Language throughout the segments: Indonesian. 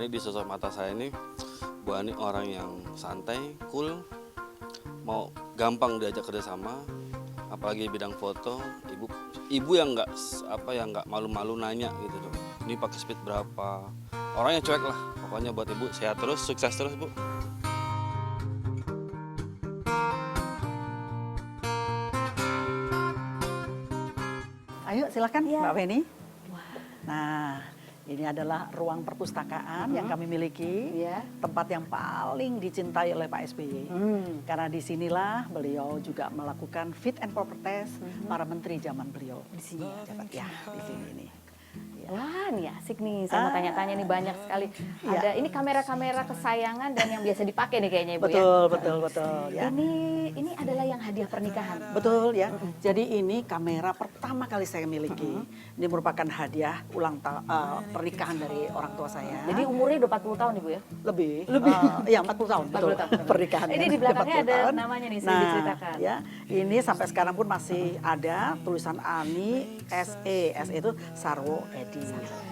Ini di sosok mata saya ini, Bu Ani orang yang santai, cool, mau gampang diajak kerjasama, apalagi bidang foto. Ibu yang nggak malu-malu nanya gitu dong. Ini pakai speed berapa? Orangnya cuek lah. Pokoknya buat ibu sehat terus, sukses terus Bu. Ayo silakan Ya. Mbak Feni. Nah, ini adalah ruang perpustakaan yang kami miliki, Ya. tempat yang paling dicintai oleh Pak SBY. Karena disinilah beliau juga melakukan fit and proper test para menteri zaman beliau. Di sini ya, di sini ini. Ya. Wah, nih asik nih. Saya mau tanya-tanya nih banyak sekali. Ada ini kamera-kamera kesayangan dan yang biasa dipakai nih kayaknya Ibu ya. Betul ya. Ini adalah yang hadiah pernikahan. Betul ya. Jadi ini kamera pertama kali saya miliki. Ini merupakan hadiah pernikahan dari orang tua saya. Jadi umurnya udah 40 tahun Ibu ya? Lebih. Iya 40 tahun. 40 tahun. Pernikahan. Ini di belakangnya ada namanya nih, saya diceritakan. Ya, ini sampai sekarang pun masih ada tulisan Ani SE. SE itu Sarwo Edi.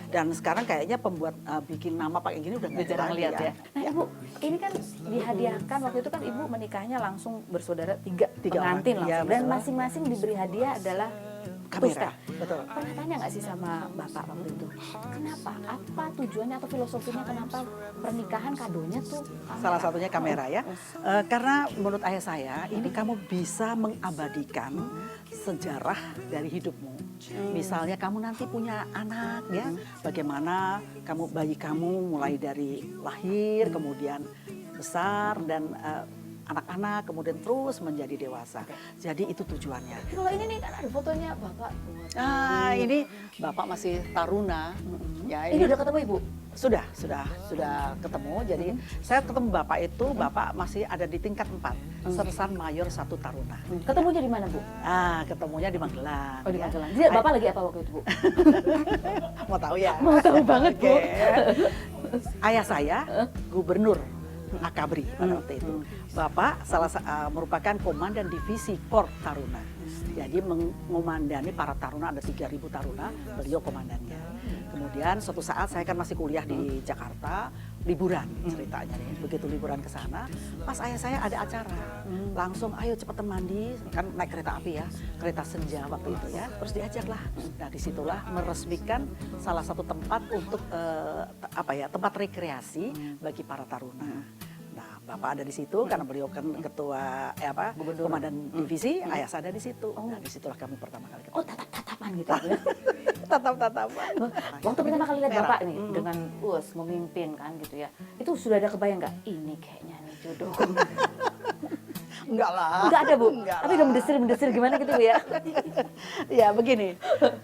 Dan sekarang kayaknya pembuat bikin nama pakai gini udah nggak Jarang lagi lihat ya. Nah Ibu, ini kan dihadiahkan waktu itu kan Ibu menikahnya langsung bersaudara tiga pengantin orang. Ya, langsung. Dan betul. masing-masing diberi hadiah adalah Kamera. Tusta. Betul. Pernah tanya nggak sih sama Bapak waktu itu? Kenapa? Apa tujuannya atau filosofinya kenapa pernikahan kadonya tuh kamera? Salah satunya kamera ya. Karena menurut ayah saya, ini kamu bisa mengabadikan sejarah dari hidupmu. Misalnya kamu nanti punya anak ya, bagaimana bayi kamu mulai dari lahir, kemudian besar dan anak-anak kemudian terus menjadi dewasa. Jadi itu tujuannya. Kalau ini nih kan ada fotonya Bapak. Nah, ini Bapak masih taruna. Ya, Ini udah ketemu Ibu? Sudah ketemu. Jadi saya ketemu Bapak itu, Bapak masih ada di tingkat 4, Sersan Mayor 1 Taruna. Ketemunya di mana Bu? Ketemunya di Magelang. Oh di ya. Magelang. Jadi Bapak lagi apa waktu itu Bu? Mau tahu ya? Mau tahu banget Bu. Oke. Ayah saya gubernur Akabri pada waktu itu. Bapak merupakan komandan divisi Korps Taruna. Jadi mengomandani para taruna, ada 3.000 taruna, beliau komandannya. Kemudian suatu saat saya kan masih kuliah di Jakarta, liburan ceritanya nih. Begitu liburan ke sana, pas ayah saya ada acara. Langsung ayo cepetan mandi, kan naik kereta api ya, kereta senja waktu itu ya. Terus diajaklah. Nah disitulah meresmikan salah satu tempat untuk tempat rekreasi bagi para taruna. Nah, Bapak ada di situ karena beliau kan ketua komandan divisi, ayah saya ada di situ. Nah, disitulah kami pertama kali ketemu. Oh tatap-tatapan gitu ya? Tatap-tatapan. Waktu pertama kali lihat Bapak nih dengan memimpin kan gitu ya, itu sudah ada kebayang nggak? Ini kayaknya nih jodoh. Enggak lah. Enggak ada Bu, Enggak tapi lah. udah mendesir gimana gitu Bu ya? Ya begini,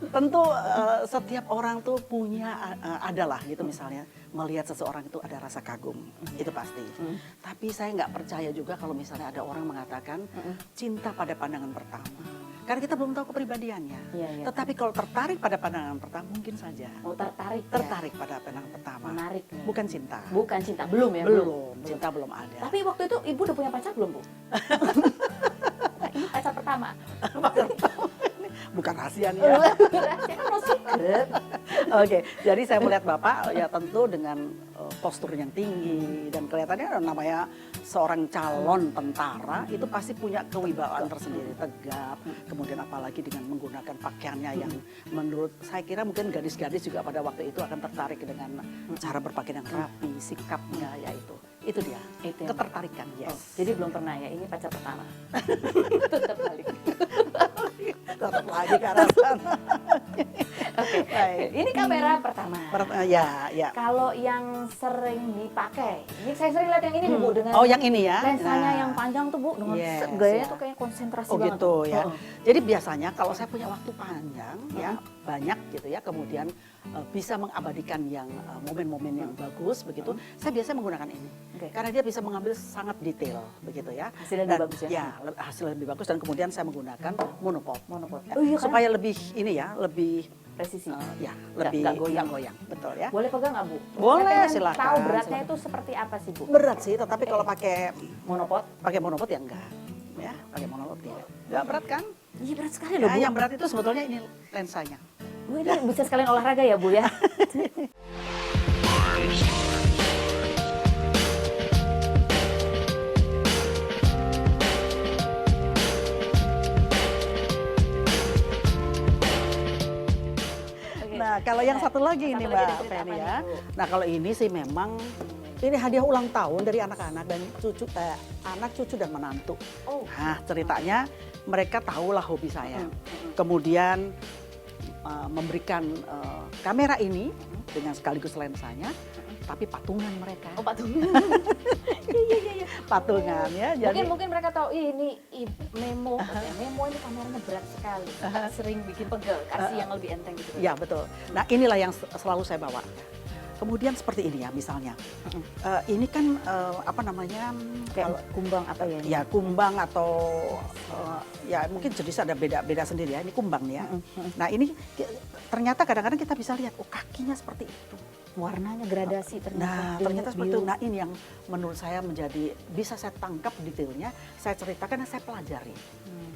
tentu setiap orang tuh punya adalah gitu misalnya melihat seseorang itu ada rasa kagum, itu pasti. Tapi saya nggak percaya juga kalau misalnya ada orang mengatakan cinta pada pandangan pertama. Karena kita belum tahu kepribadiannya. Iya. Tetapi kalau tertarik pada pandangan pertama mungkin saja. Oh tertarik ya? Tertarik pada pandangan pertama. Menarik nih. Bukan cinta. Bukan cinta, belum ya? Belum, cinta belum ada. Tapi waktu itu Ibu udah punya pacar belum Bu? Nah, ini pacar pertama. Bukan rahasia nih ya. Rahasia kan no secret. Oke, jadi saya melihat Bapak ya tentu dengan postur yang tinggi dan kelihatannya namanya seorang calon tentara itu pasti punya kewibawaan tersendiri, tegap. Kemudian apalagi dengan menggunakan pakaiannya yang menurut saya kira mungkin gadis-gadis juga pada waktu itu akan tertarik dengan cara berpakaian yang rapi, sikapnya ya itu. Itu dia, Itu yang ketertarikan, yes. Jadi belum pernah ya, ini pacar pertama. Tetap balik. Tetap lagi ke arah sana. Oke, Baik. ini kamera pertama. Ya. Kalau yang sering dipakai, ini saya sering lihat yang ini nih Bu dengan Oh yang ini ya? lensanya Nah. yang panjang tuh Bu, dengan Yes, gayanya ya. tuh kayak konsentrasi Oh banget. gitu ya. Oh. Jadi biasanya kalau saya punya waktu panjang ya banyak gitu ya, kemudian bisa mengabadikan yang momen-momen yang bagus begitu. Saya biasanya menggunakan ini. Oke. Karena dia bisa mengambil sangat detail begitu ya. Hasilnya Dan, lebih bagus ya? Ya, hasilnya lebih bagus dan kemudian saya menggunakan monopod. Monopod. Ya, Oh iya kan? supaya lebih ini ya, lebih Presisi. lebih nggak goyang. nggak goyang. Betul ya. Boleh pegang nggak Bu? Boleh, Saya pengen silakan, tahu beratnya silakan. itu seperti apa sih Bu? Berat sih, tetapi kalau pakai Monopod? monopod ya enggak. Ya, pakai monopod tidak. Enggak berat kan? Iya berat sekali loh Ya, Bu. yang berat itu sebetulnya ini lensanya. Bu ini bisa sekalian olahraga ya Bu ya? Nah, kalau yang satu lagi ini Satu lagi ada Mbak cerita Feni apa ya. nih, Bu? Nah, kalau ini sih memang ini hadiah ulang tahun dari anak-anak dan cucu, anak cucu dan menantu. Oh. Nah, ceritanya mereka tahulah hobi saya. Kemudian memberikan kamera ini dengan sekaligus lensanya, tapi patungan mereka. Oh, patung. Patungan ya. Jadi Mungkin mereka tahu "Ih, ini Memo, Memo ini kameranya berat sekali, sering bikin pegel, kasih yang lebih enteng gitu. ya betul. Nah, inilah yang selalu saya bawa. Kemudian seperti ini ya misalnya. Ini kan apa namanya? Kayak kumbang apa ya? Ini? Ya kumbang atau ya mungkin jenis ada beda-beda sendiri ya. Ini kumbang nih ya. Nah, ini ternyata kadang-kadang kita bisa lihat oh kakinya seperti itu. Warnanya gradasi ternyata. Nah, Ungu, ternyata seperti biru. itu. Nah, ini yang menurut saya menjadi bisa saya tangkap detailnya, saya ceritakan dan saya pelajari.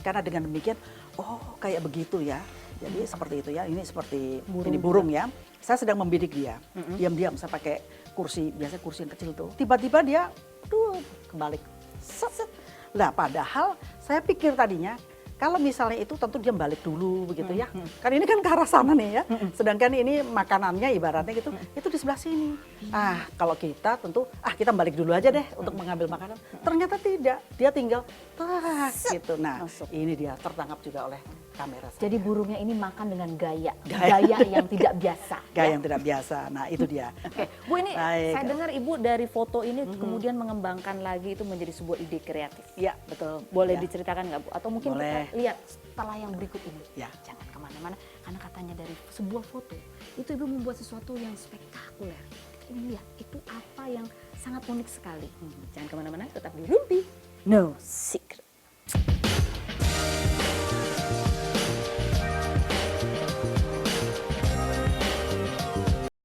Karena dengan demikian, oh kayak begitu ya. Jadi seperti itu ya. Ini seperti ini burung ya. Saya sedang membidik dia. Diam-diam saya pakai kursi, biasa kursi yang kecil tuh. Tiba-tiba dia kebalik. Set, set. Lah padahal saya pikir tadinya kalau misalnya itu tentu dia balik dulu begitu ya. Kan ini kan ke arah sana nih ya. Sedangkan ini makanannya ibaratnya gitu, itu di sebelah sini. Ah, kalau kita tentu kita balik dulu aja deh untuk mengambil makanan. Ternyata tidak, dia tinggal gitu. Nah, ini dia tertangkap juga oleh kamera saya. Jadi burungnya ini makan dengan gaya Gaya. yang tidak biasa. Gaya ya? yang tidak biasa. Nah, itu dia. Oke, Bu ini Baik. saya dengar Ibu dari foto ini kemudian mengembangkan lagi itu menjadi sebuah ide kreatif. Ya, betul. Boleh Ya. diceritakan nggak Bu? Atau mungkin Boleh. kita lihat setelah yang berikut ini. Ya. Jangan kemana-mana, karena katanya dari sebuah foto itu Ibu membuat sesuatu yang spektakuler. Kita ingin lihat itu apa yang sangat unik sekali. Jangan kemana-mana, tetap di Rumpi No Secret.